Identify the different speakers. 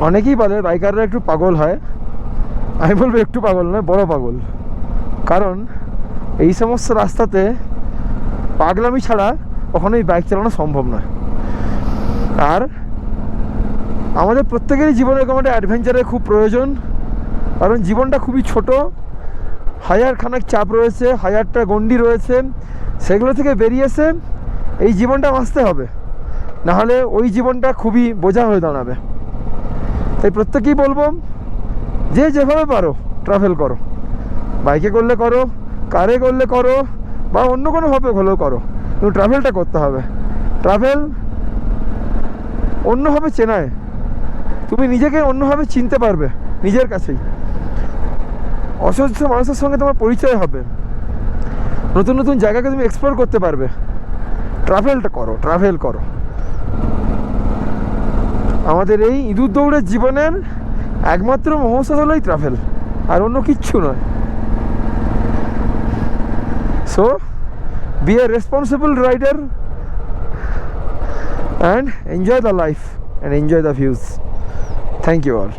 Speaker 1: অনেকেই বলে বাইকাররা একটু পাগল হয়, আমি বলবো একটু পাগল নয়, বড় পাগল। কারণ এই সমস্ত রাস্তাতে পাগলামি ছাড়া কখনোই বাইক চালানো সম্ভব নয়। আর আমাদের প্রত্যেকেরই জীবনে এরকম একটা অ্যাডভেঞ্চারের খুব প্রয়োজন, কারণ জীবনটা খুবই ছোট, হাজারখানেক চাপ রয়েছে, হাজারটা গণ্ডি রয়েছে, সেগুলো থেকে বেরিয়ে এসে এই জীবনটা বাঁচতে হবে, নাহলে ওই জীবনটা খুবই বোঝা হয়ে দাঁড়াবে। তাই প্রত্যেকেই বলবো, যে যেভাবে পারো ট্রাভেল করো, বাইকে করলে করো, কারে করলে করো, বা অন্য কোনোভাবে হলেও করো, কিন্তু ট্রাভেলটা করতে হবে। ট্রাভেল অন্যভাবে চেনায়, তুমি নিজেকে অন্যভাবে চিনতে পারবে নিজের কাছেই। অসহ্য মানুষের সঙ্গে তোমার পরিচয় হবে, নতুন নতুন জায়গাকে তুমি এক্সপ্লোর করতে পারবে। ট্রাভেলটা করো, ট্রাভেল করো। আমাদের এই ইঁদুর দৌড়ের জীবনের একমাত্র মহৌষধ হলোই ট্রাভেল, আর অন্য কিচ্ছু নয়। So be a responsible rider and enjoy the life and enjoy the views. Thank you all.